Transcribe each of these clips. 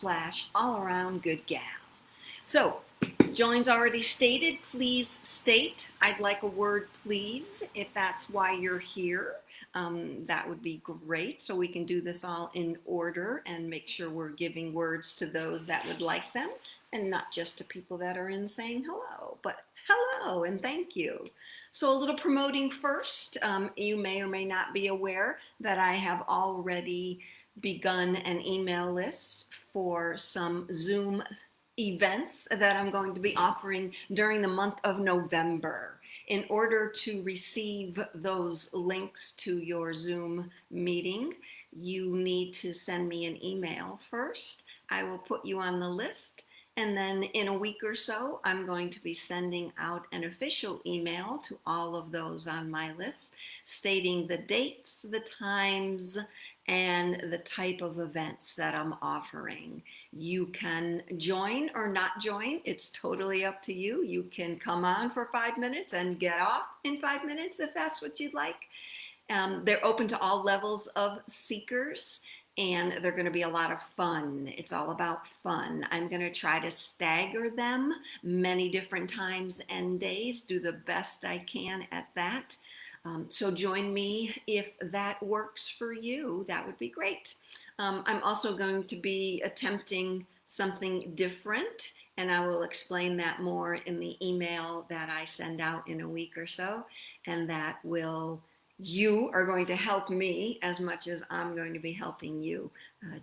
all around good gal. So, Jolene's already stated, please state. I'd like a word, please, if that's why you're here. That would be great. So we can do this all in order and make sure we're giving words to those that would like them and not just to people that are in saying hello, but hello and thank you. So a little promoting first. You may or may not be aware that I have already begun an email list for some Zoom events that I'm going to be offering during the month of November. In order to receive those links to your Zoom meeting, you need to send me an email first. I will put you on the list. And then in a week or so, I'm going to be sending out an official email to all of those on my list stating the dates, the times, and the type of events that I'm offering. You can join or not join. It's totally up to you. You can come on for 5 minutes and get off in 5 minutes if that's what you'd like. They're open to all levels of seekers, and they're going to be a lot of fun. It's all about fun. I'm going to try to stagger them many different times and days, do the best I can at that. So join me if that works for you. That would be great. I'm also going to be attempting something different, and I will explain that more in the email that I send out in a week or so, and that will you are going to help me as much as I'm going to be helping you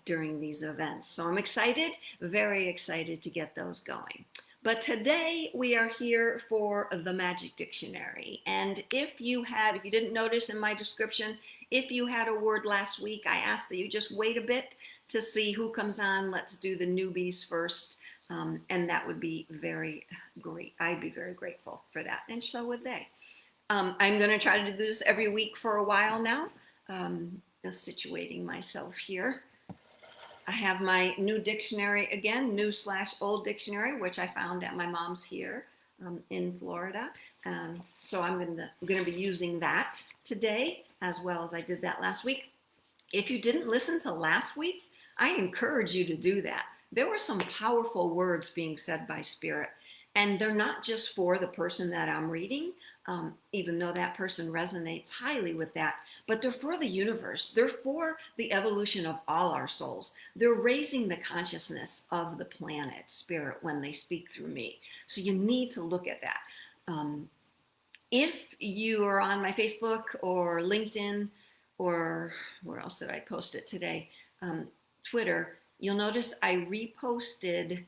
during these events. So I'm excited, very excited to get those going. But today we are here for the Magic Dictionary. And if you didn't notice in my description, if you had a word last week, I asked that you just wait a bit to see who comes on. Let's do the newbies first. And that would be very great. I'd be very grateful for that. And so would they. I'm going to try to do this every week for a while now. Just situating myself here. I have my new dictionary again, new/old dictionary, which I found at my mom's here in Florida. So I'm going to be using that today as well as I did that last week. If you didn't listen to last week's, I encourage you to do that. There were some powerful words being said by Spirit, and they're not just for the person that I'm reading, even though that person resonates highly with that, but they're for the universe. They're for the evolution of all our souls. They're raising the consciousness of the planet, Spirit, when they speak through me. So you need to look at that. If you are on my Facebook or LinkedIn, or where else did I post it today? Twitter, you'll notice I reposted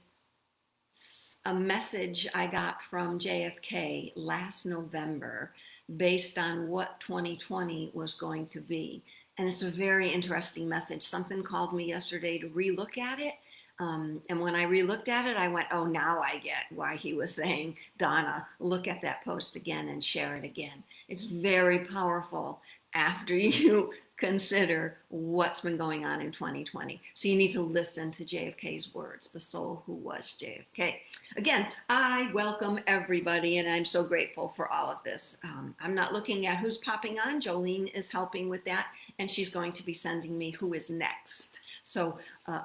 a message I got from JFK last November based on what 2020 was going to be. And it's a very interesting message. Something called me yesterday to relook at it. And when I relooked at it, I went, oh, now I get why he was saying, Donna, look at that post again and share it again. It's very powerful after you consider what's been going on in 2020. So you need to listen to JFK's words, the soul who was JFK. Again, I welcome everybody, and I'm so grateful for all of this. I'm not looking at who's popping on. Jolene is helping with that, and she's going to be sending me who is next. So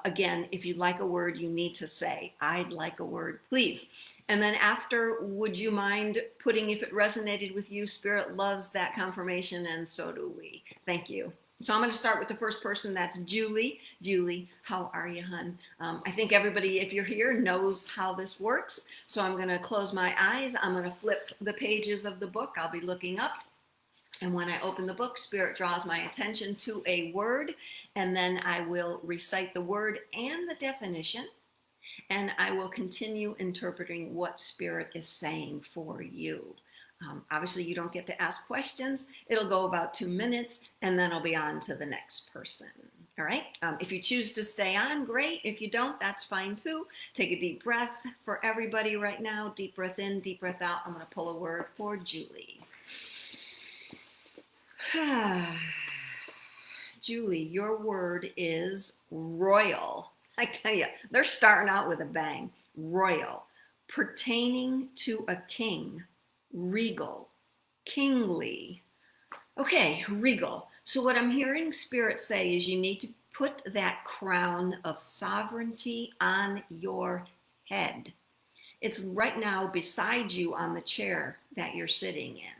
again, if you'd like a word, you need to say, I'd like a word, please. And then after, would you mind putting, if it resonated with you, Spirit loves that confirmation, and so do we. Thank you. So I'm going to start with the first person. That's Julie. Julie, how are you, hun? I think everybody, if you're here, knows how this works. So I'm going to close my eyes. I'm going to flip the pages of the book. I'll be looking up. And when I open the book, Spirit draws my attention to a word, and then I will recite the word and the definition, and I will continue interpreting what Spirit is saying for you. Obviously, you don't get to ask questions. It'll go about 2 minutes, and then I'll be on to the next person. All right? If you choose to stay on, great. If you don't, that's fine too. Take a deep breath for everybody right now. Deep breath in, deep breath out. I'm going to pull a word for Julie. Julie, your word is royal. I tell you, they're starting out with a bang. Royal, pertaining to a king, regal, kingly. Okay, regal. So what I'm hearing Spirit say is you need to Put that crown of sovereignty on your head. It's right now beside you on the chair that you're sitting in.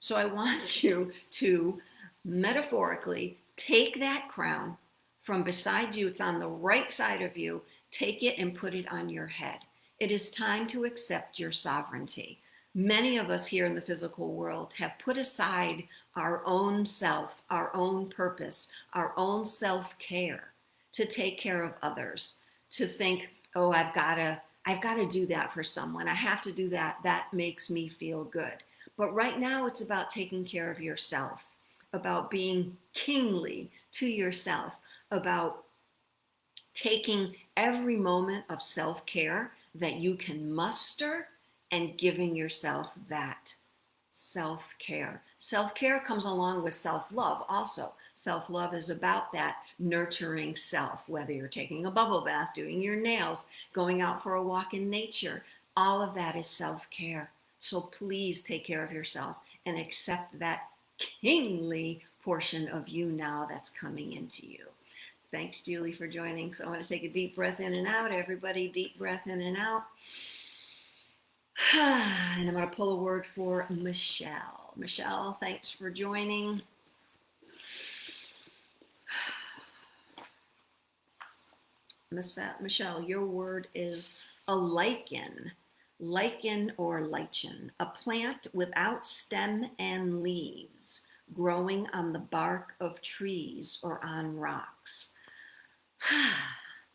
So I want you to metaphorically take that crown from beside you. It's on the right side of you. Take it and put it on your head. It is time to accept your sovereignty. Many of us here in the physical world have put aside our own self, our own purpose, our own self-care to take care of others, to think, oh, I've got to do that for someone. I have to do that. That makes me feel good. But right now it's about taking care of yourself, about being kingly to yourself, about taking every moment of self-care that you can muster and giving yourself that self-care. Self-care comes along with self-love also. Self-love is about that nurturing self, whether you're taking a bubble bath, doing your nails, going out for a walk in nature. All of that is self-care. So please take care of yourself and accept that kingly portion of you now that's coming into you. Thanks, Julie, for joining. So I want to take a deep breath in and out. Everybody, deep breath in and out. And I'm going to pull a word for Michelle. Michelle, thanks for joining. Michelle, your word is a lichen. Lichen or lichen, a plant without stem and leaves, growing on the bark of trees or on rocks.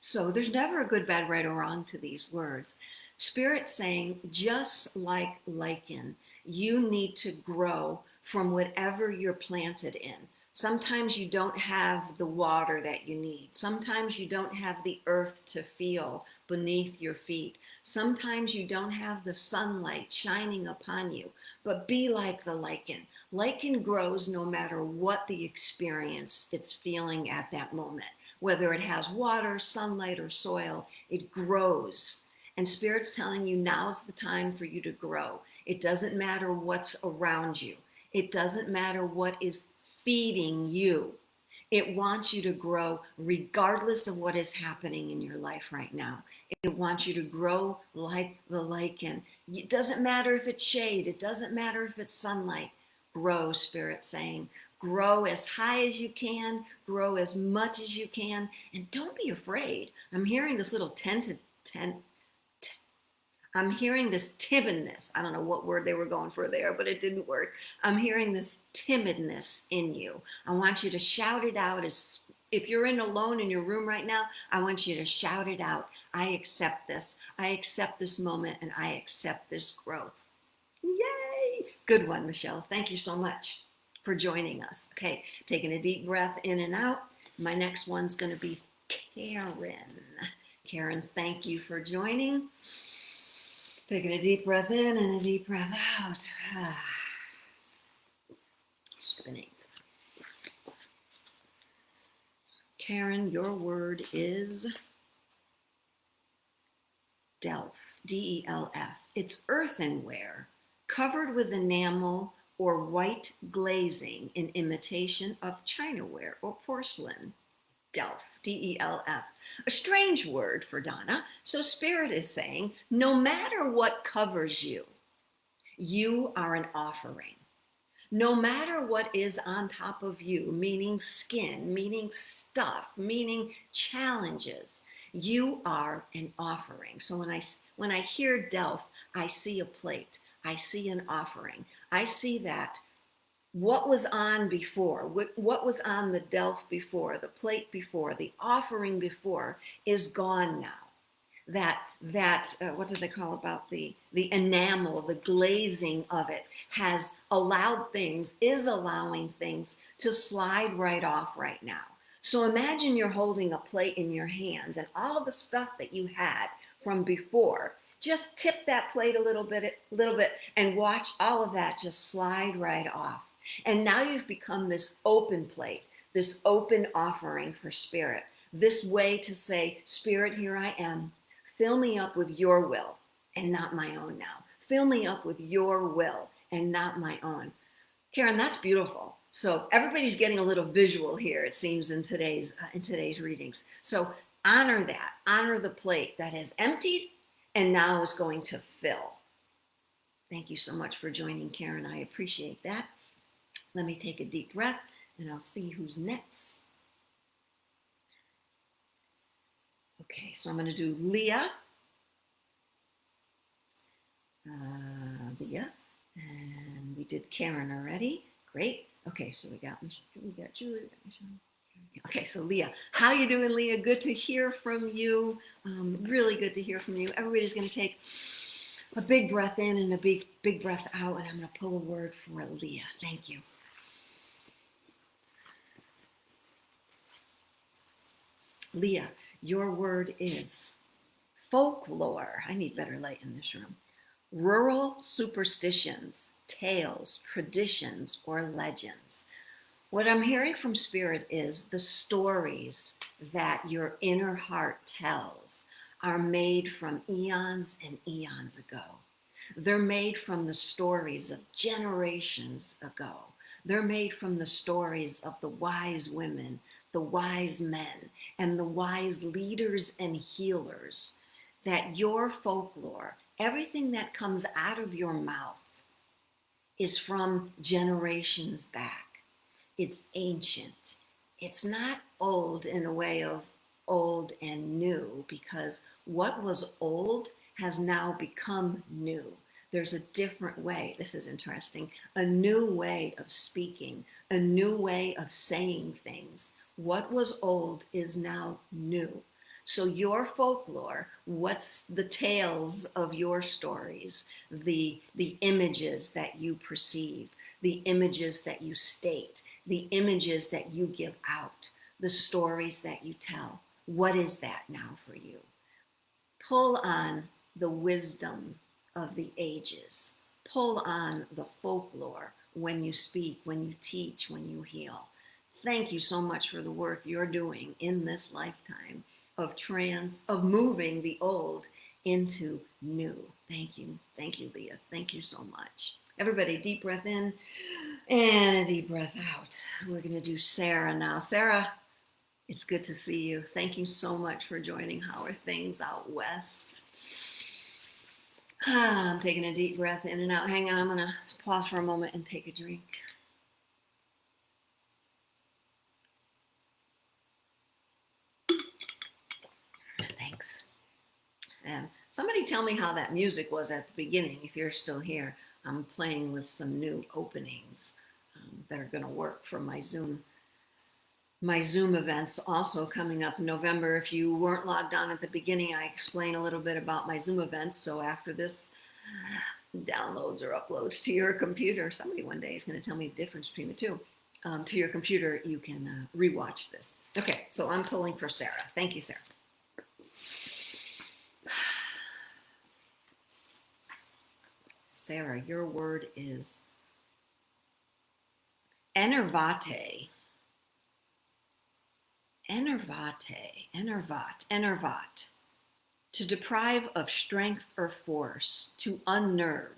So there's never a good, bad, right, or wrong to these words. Spirit's saying, just like lichen, you need to grow from whatever you're planted in. Sometimes you don't have the water that you need. Sometimes you don't have the earth to feel beneath your feet. Sometimes you don't have the sunlight shining upon you. But be like the lichen. Lichen grows no matter what the experience it's feeling at that moment. Whether it has water, sunlight, or soil, it grows. And Spirit's telling you now's the time for you to grow. It doesn't matter what's around you. It doesn't matter what is feeding you. It wants you to grow regardless of what is happening in your life right now. It wants you to grow like the lichen. It doesn't matter if it's shade. It doesn't matter if it's sunlight. Grow, Spirit's saying. Grow as high as you can. Grow as much as you can. And don't be afraid. I'm hearing this little I'm hearing this timidness. I don't know what word they were going for there, but it didn't work. I'm hearing this timidness in you. I want you to shout it out. As if you're alone in your room right now, I want you to shout it out. I accept this. I accept this moment, and I accept this growth. Yay! Good one, Michelle. Thank you so much for joining us. Okay, taking a deep breath in and out. My next one's going to be Karen. Karen, thank you for joining. Taking a deep breath in and a deep breath out. Spinning. Karen, your word is Delf, D-E-L-F. It's earthenware, covered with enamel or white glazing in imitation of chinaware or porcelain. Delf, D-E-L-F. A strange word for Donna. So Spirit is saying, no matter what covers you, you are an offering. No matter what is on top of you, meaning skin, meaning stuff, meaning challenges, you are an offering. So when I hear Delf, I see a plate. I see an offering. I see that what was on before, what was on the Delf before, the plate before, the offering before is gone now. What do they call about the enamel, the glazing of it has allowed things, is allowing things to slide right off right now. So imagine you're holding a plate in your hand and all the stuff that you had from before. Just tip that plate a little bit, and watch all of that just slide right off. And now you've become this open plate, this open offering for Spirit, this way to say, Spirit, here I am. Fill me up with your will and not my own now. Fill me up with your will and not my own. Karen, that's beautiful. So everybody's getting a little visual here, it seems, in today's readings. So honor that. Honor the plate that has emptied and now is going to fill. Thank you so much for joining, Karen. I appreciate that. Let me take a deep breath and I'll see who's next. Okay, so I'm going to do Leah. Leah. And we did Karen already. Great. Okay, so we got Julie. Okay, so Leah. How you doing, Leah? Good to hear from you. Really good to hear from you. Everybody's going to take a big breath in and a big breath out, and I'm going to pull a word for Leah. Thank you. Leah, your word is folklore. I need better light in this room. Rural superstitions, tales, traditions, or legends. What I'm hearing from Spirit is the stories that your inner heart tells are made from eons and eons ago. They're made from the stories of generations ago. They're made from the stories of the wise women, the wise men, and the wise leaders and healers. That your folklore, everything that comes out of your mouth, is from generations back. It's ancient. It's not old in a way of old and new, because what was old has now become new. There's a different way. This is interesting. A new way of speaking, a new way of saying things. What was old is now new. So your folklore, what's the tales of your stories, the images that you perceive, the images that you state, the images that you give out, the stories that you tell. What is that now for you? Pull on the wisdom of the ages. Pull on the folklore when you speak, when you teach, when you heal. Thank you so much for the work you're doing in this lifetime of moving the old into new. Thank you, Leah. Thank you so much. Everybody, deep breath in and a deep breath out. We're going to do Sarah now. Sarah, it's good to see you. Thank you so much for joining How Are Things Out West. I'm taking a deep breath in and out. Hang on, I'm going to pause for a moment and take a drink. Thanks. Somebody tell me how that music was at the beginning, if you're still here. I'm playing with some new openings that are going to work for my Zoom events also coming up in November. If you weren't logged on at the beginning, I explain a little bit about my Zoom events. So after this downloads or uploads to your computer, somebody one day is going to tell me the difference between the two. To your computer, you can rewatch this. Okay, so I'm pulling for Sarah. Thank you, Sarah. Sarah, your word is enervate. Enervat. To deprive of strength or force, to unnerve.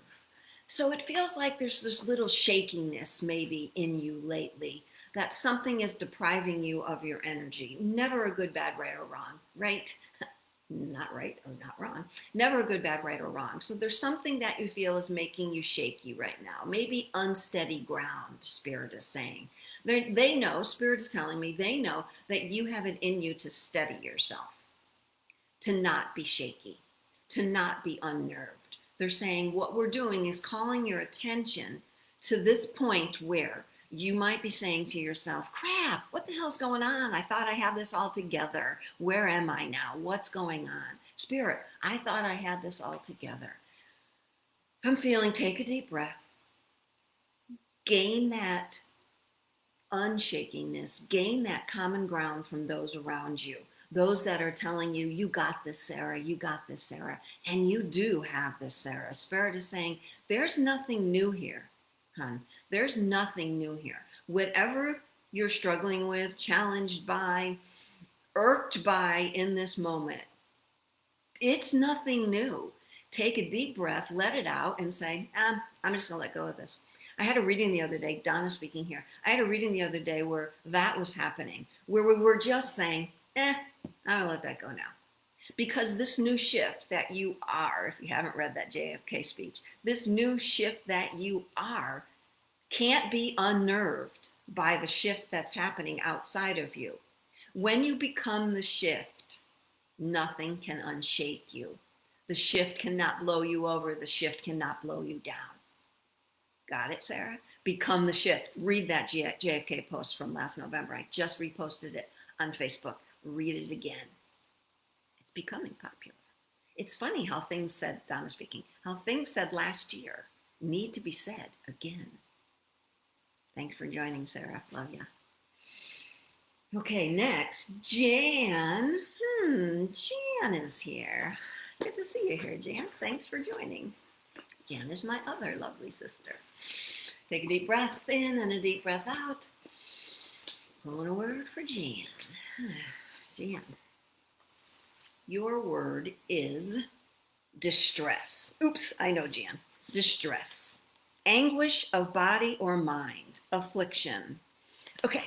So it feels like there's this little shakiness maybe in you lately, that something is depriving you of your energy. Never a good, bad, right, or wrong, right? Not right or not wrong. Never a good, bad, right, or wrong. So there's something that you feel is making you shaky right now. Maybe unsteady ground, Spirit is saying. They know, Spirit is telling me, they know that you have it in you to steady yourself, to not be shaky, to not be unnerved. They're saying what we're doing is calling your attention to this point where you might be saying to yourself, crap, what the hell's going on? I thought I had this all together. Where am I now? What's going on? Spirit, I thought I had this all together. I'm feeling, take a deep breath. Gain that unshakiness. Gain that common ground from those around you. Those that are telling you, you got this, Sarah, you got this, Sarah. And you do have this, Sarah. Spirit is saying, there's nothing new here. Hon, there's nothing new here. Whatever you're struggling with, challenged by, irked by in this moment, it's nothing new. Take a deep breath, let it out, and say, I'm just going to let go of this. I had a reading the other day, Donna speaking here. I had a reading the other day where that was happening, where we were just saying, I'll let that go now. Because this new shift that you are, if you haven't read that JFK speech, this new shift that you are can't be unnerved by the shift that's happening outside of you. When you become the shift, nothing can unshake you. The shift cannot blow you over. The shift cannot blow you down. Got it, Sarah? Become the shift. Read that JFK post from last November. I just reposted it on Facebook. Read it again. It's becoming popular. It's funny how things said, Donna speaking, how things said last year need to be said again. Thanks for joining, Sarah. Love ya. Okay, next, Jan. Jan is here. Good to see you here, Jan. Thanks for joining. Jan is my other lovely sister. Take a deep breath in and a deep breath out. Pulling a word for Jan. Jan, your word is distress. Oops, I know, Jan. Distress. Anguish of body or mind. Affliction. Okay,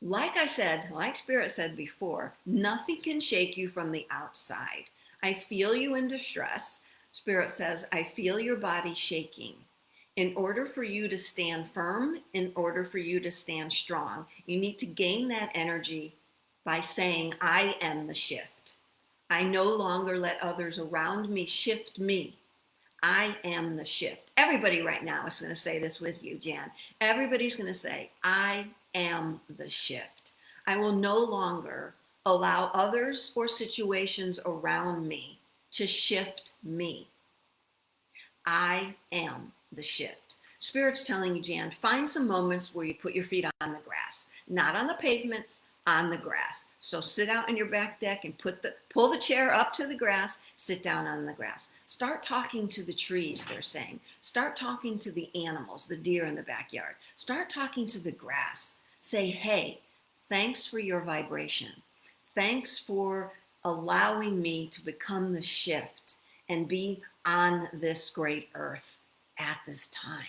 like I said, like Spirit said before, nothing can shake you from the outside. I feel you in distress. Spirit says, I feel your body shaking. In order for you to stand firm, in order for you to stand strong, you need to gain that energy by saying, I am the shift. I no longer let others around me shift me. I am the shift. Everybody right now is going to say this with you, Jan. Everybody's going to say, I am the shift. I will no longer allow others or situations around me to shift me. I am the shift. Spirit's telling you, Jan, find some moments where you put your feet on the grass, not on the pavements, on the grass. So sit out on your back deck and pull the chair up to the grass, sit down on the grass. Start talking to the trees, they're saying. Start talking to the animals, the deer in the backyard. Start talking to the grass. Say, hey, thanks for your vibration. Thanks for allowing me to become the shift and be on this great earth at this time.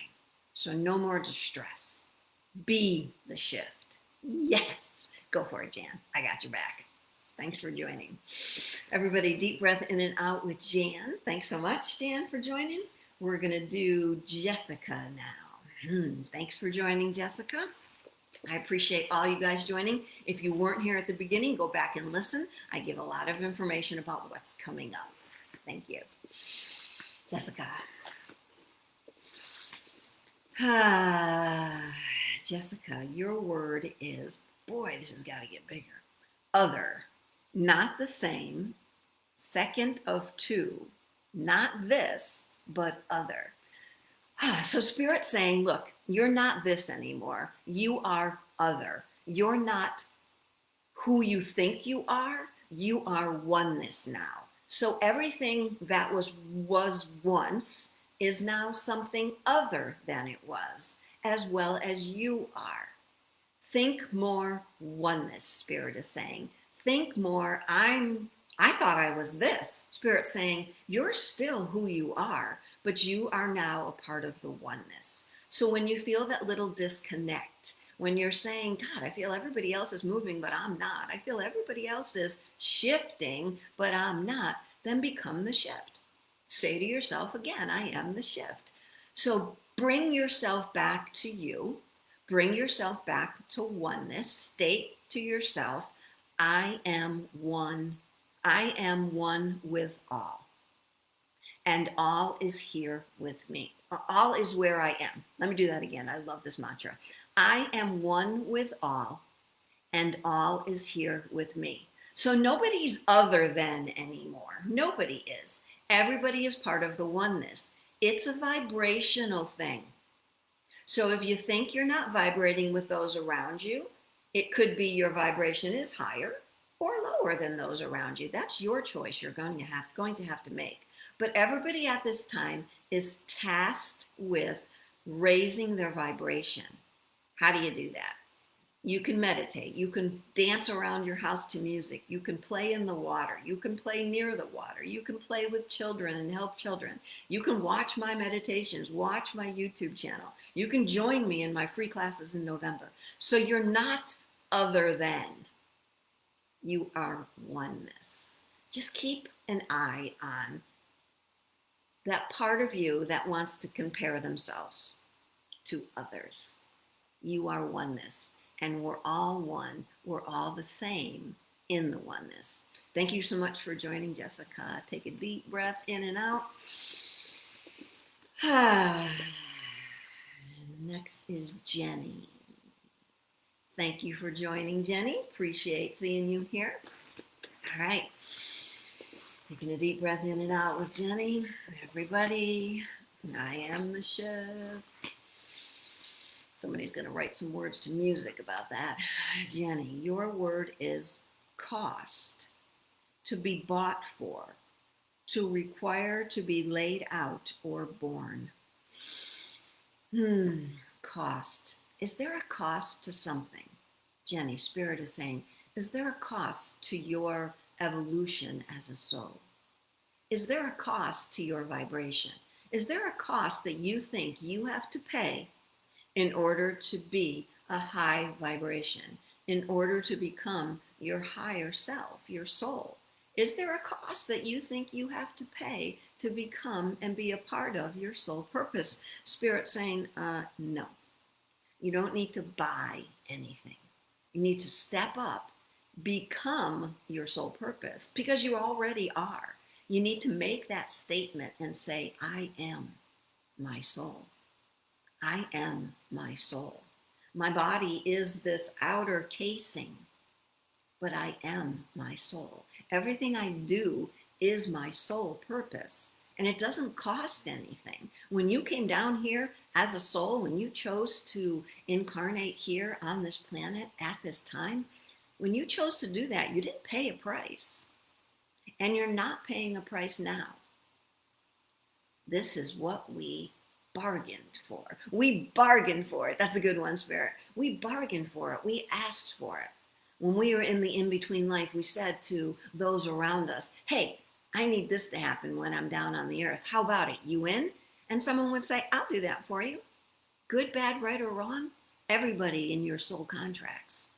So no more distress. Be the shift. Yes. Go for it, Jan. I got your back. Thanks for joining. Everybody, deep breath in and out with Jan. Thanks so much, Jan, for joining. We're going to do Jessica now. Thanks for joining, Jessica. I appreciate all you guys joining. If you weren't here at the beginning, go back and listen. I give a lot of information about what's coming up. Thank you. Jessica. Jessica, your word is, boy, this has got to get bigger. Other, not the same, second of two, not this, but other. So Spirit's saying, look, you're not this anymore. You are other. You're not who you think you are. You are oneness now. So everything that was once is now something other than it was, as well as you are. Think more oneness, Spirit is saying. Think more, I thought I was this. Spirit saying, you're still who you are, but you are now a part of the oneness. So when you feel that little disconnect, when you're saying, God, I feel everybody else is moving, but I'm not. I feel everybody else is shifting, but I'm not. Then become the shift. Say to yourself again, I am the shift. So bring yourself back to you. Bring yourself back to oneness. State to yourself, I am one. I am one with all. And all is here with me. All is where I am. Let me do that again. I love this mantra. I am one with all, and all is here with me. So nobody's other than anymore. Nobody is. Everybody is part of the oneness. It's a vibrational thing. So if you think you're not vibrating with those around you, it could be your vibration is higher or lower than those around you. That's your choice you're going to have to make. But everybody at this time is tasked with raising their vibration. How do you do that? You can meditate. You can dance around your house to music. You can play in the water. You can play near the water. You can play with children and help children. You can watch my meditations, watch my YouTube channel. You can join me in my free classes in November. So you're not other than. You are oneness. Just keep an eye on that part of you that wants to compare themselves to others. You are oneness, and we're all one. We're all the same in the oneness. Thank you so much for joining, Jessica. Take a deep breath in and out. Next is Jenny. Thank you for joining, Jenny. Appreciate seeing you here. All right. Taking a deep breath in and out with Jenny. Everybody, I am the chef. Somebody's going to write some words to music about that. Jenny, your word is cost. To be bought for. To require to be laid out or born. Cost. Is there a cost to something? Jenny, Spirit is saying, is there a cost to your evolution as a soul? Is there a cost to your vibration? Is there a cost that you think you have to pay in order to be a high vibration, in order to become your higher self, your soul? Is there a cost that you think you have to pay to become and be a part of your soul purpose? Spirit saying, no. You don't need to buy anything. You need to step up, become your soul purpose, because you already are. You need to make that statement and say, I am my soul. I am my soul. My body is this outer casing, but I am my soul. Everything I do is my soul purpose, and it doesn't cost anything. When you came down here as a soul, when you chose to incarnate here on this planet at this time, when you chose to do that, you didn't pay a price, and you're not paying a price now. This is what we bargained for. We bargained for it. That's a good one, Spirit. We bargained for it. We asked for it. When we were in the in-between life, we said to those around us, hey, I need this to happen when I'm down on the earth. How about it? You in? And someone would say, I'll do that for you. Good, bad, right, or wrong? Everybody in your soul contracts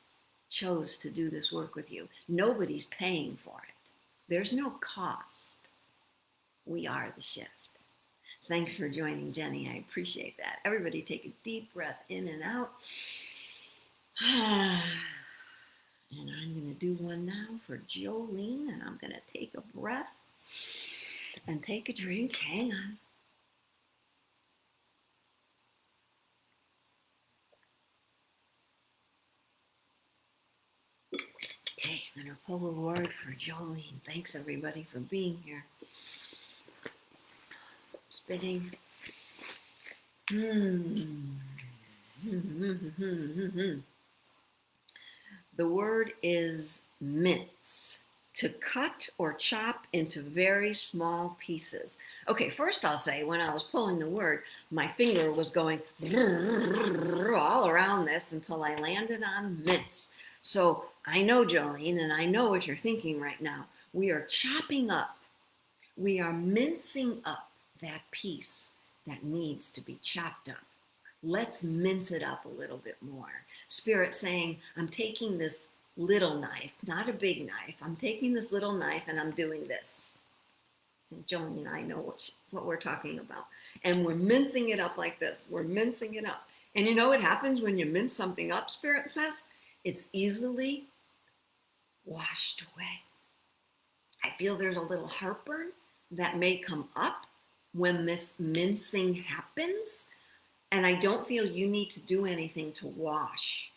chose to do this work with you. Nobody's paying for it. There's no cost. We are the shift. Thanks for joining, Jenny. I appreciate that. Everybody take a deep breath in and out. And I'm going to do one now for Jolene, and I'm going to take a breath and take a drink. Hang on. Okay, I'm going to pull a word for Jolene. Thanks, everybody, for being here. Spitting. The word is mince, to cut or chop into very small pieces. Okay, first I'll say, when I was pulling the word, my finger was going all around this until I landed on mince. So I know, Jolene, and I know what you're thinking right now. We are chopping up. We are mincing up that piece that needs to be chopped up. Let's mince it up a little bit more. Spirit saying, I'm taking this little knife, not a big knife. I'm taking this little knife and I'm doing this. And Jolene and I know what we're talking about. And we're mincing it up like this. We're mincing it up. And you know what happens when you mince something up, Spirit says? It's easily washed away. I feel there's a little heartburn that may come up when this mincing happens. And I don't feel you need to do anything to wash.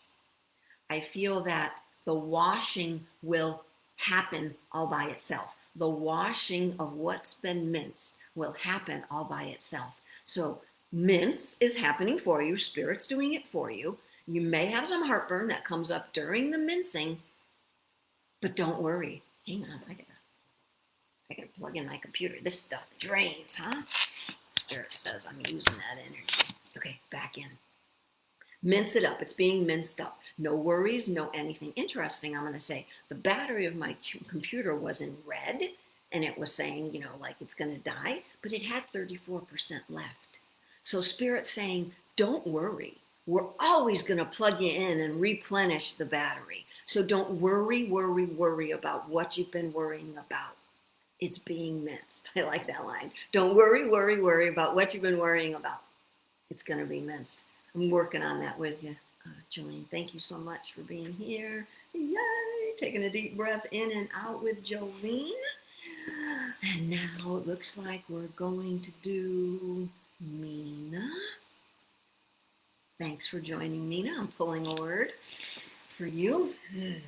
I feel that the washing will happen all by itself. The washing of what's been minced will happen all by itself. So mince is happening for you. Spirit's doing it for you. You may have some heartburn that comes up during the mincing, but don't worry. Hang on, I gotta plug in my computer. This stuff drains, huh? Spirit says I'm using that energy. Okay, back in. Mince it up. It's being minced up. No worries, no anything. Interesting, I'm going to say the battery of my computer was in red and it was saying, like it's going to die, but it had 34% left. So Spirit's saying, don't worry. We're always going to plug you in and replenish the battery. So don't worry about what you've been worrying about. It's being minced. I like that line. Don't worry about what you've been worrying about. It's going to be minced. I'm working on that with you. Jolene, thank you so much for being here. Yay! Taking a deep breath in and out with Jolene. And now it looks like we're going to do Mina. Thanks for joining, Mina. I'm pulling a word for you. It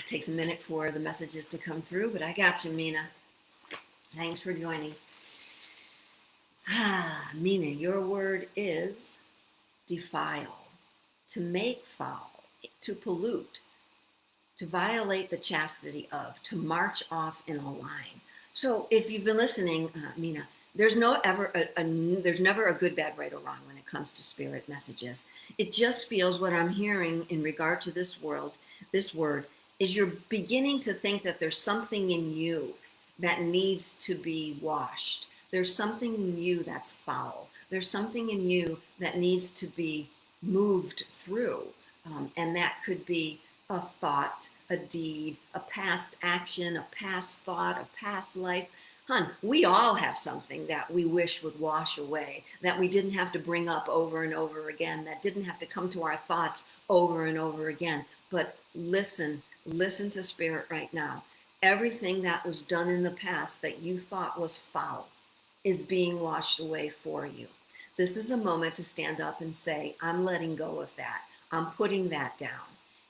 takes a minute for the messages to come through, but I got you, Mina. Thanks for joining. Mina, your word is defile, to make foul, to pollute, to violate the chastity of, to march off in a line. So if you've been listening, Mina, there's never a good, bad, right, or wrong when it comes to spirit messages. It just feels what I'm hearing in regard to this word, is you're beginning to think that there's something in you that needs to be washed. There's something in you that's foul. There's something in you that needs to be moved through. And that could be a thought, a deed, a past action, a past thought, a past life. We all have something that we wish would wash away, that we didn't have to bring up over and over again, that didn't have to come to our thoughts over and over again. But listen to Spirit right now. Everything that was done in the past that you thought was foul is being washed away for you. This is a moment to stand up and say, I'm letting go of that. I'm putting that down,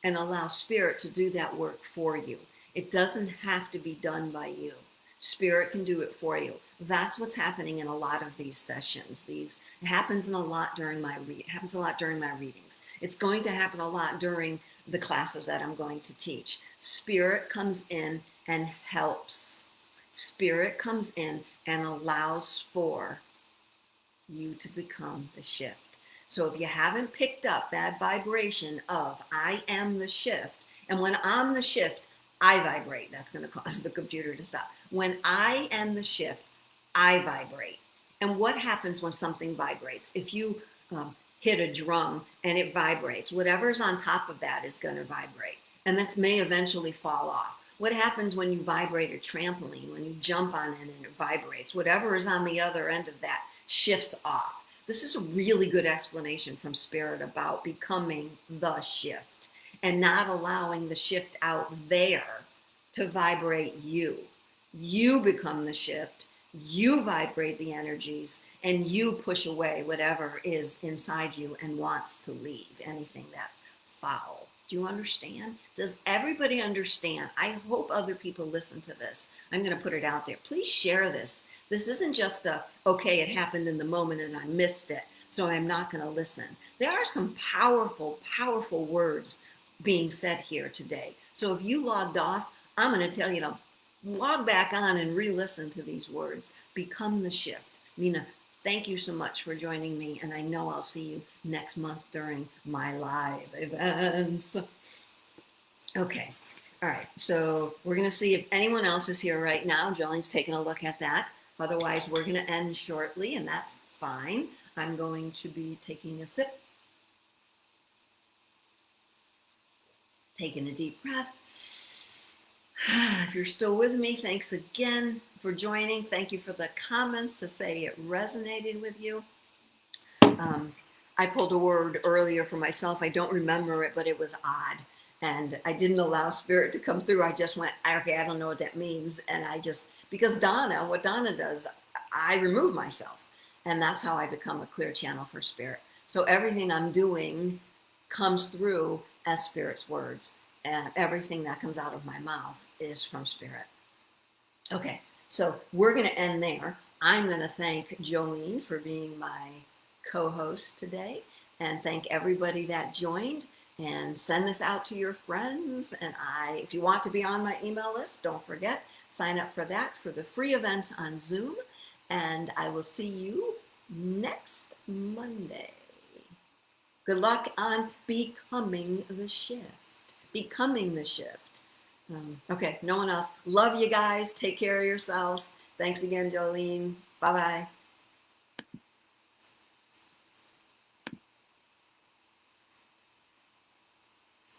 and allow Spirit to do that work for you. It doesn't have to be done by you. Spirit can do it for you. That's what's happening in a lot of these sessions. It happens a lot during my readings. It's going to happen a lot during the classes that I'm going to teach. Spirit comes in and helps. Spirit comes in and allows for you to become the shift. So if you haven't picked up that vibration of I am the shift, and when I'm the shift, I vibrate. That's going to cause the computer to stop. When I am the shift, I vibrate. And what happens when something vibrates? If you hit a drum and it vibrates, whatever's on top of that is going to vibrate. And that may eventually fall off. What happens when you vibrate a trampoline, when you jump on it and it vibrates? Whatever is on the other end of that shifts off. This is a really good explanation from Spirit about becoming the shift and not allowing the shift out there to vibrate you. You become the shift, you vibrate the energies, and you push away whatever is inside you and wants to leave, anything that's foul. Do you understand? Does everybody understand? I hope other people listen to this. I'm going to put it out there. Please share this. This isn't just okay, it happened in the moment and I missed it, so I'm not going to listen. There are some powerful, powerful words being said here today. So if you logged off, I'm going to tell you to log back on and re-listen to these words. Become the shift. Mina, thank you so much for joining me, and I know I'll see you next month during my live events. Okay, all right, so we're going to see if anyone else is here right now. Jolene's taking a look at that. Otherwise, we're going to end shortly, and that's fine. I'm going to be taking a sip, taking a deep breath. If you're still with me, thanks again for joining. Thank you for the comments to say it resonated with you. I pulled a word earlier for myself. I don't remember it, but it was odd. And I didn't allow Spirit to come through. I just went, okay, I don't know what that means. And because Donna, what Donna does, I remove myself. And that's how I become a clear channel for Spirit. So everything I'm doing comes through as Spirit's words. And everything that comes out of my mouth is from Spirit. Okay, so we're going to end there. I'm going to thank Jolene for being my co-host today, and thank everybody that joined, and send this out to your friends. And if you want to be on my email list, don't forget, sign up for that for the free events on Zoom. And I will see you next Monday. Good luck on becoming the shift. Becoming the shift. Okay, no one else. Love you guys. Take care of yourselves. Thanks again, Jolene. Bye-bye.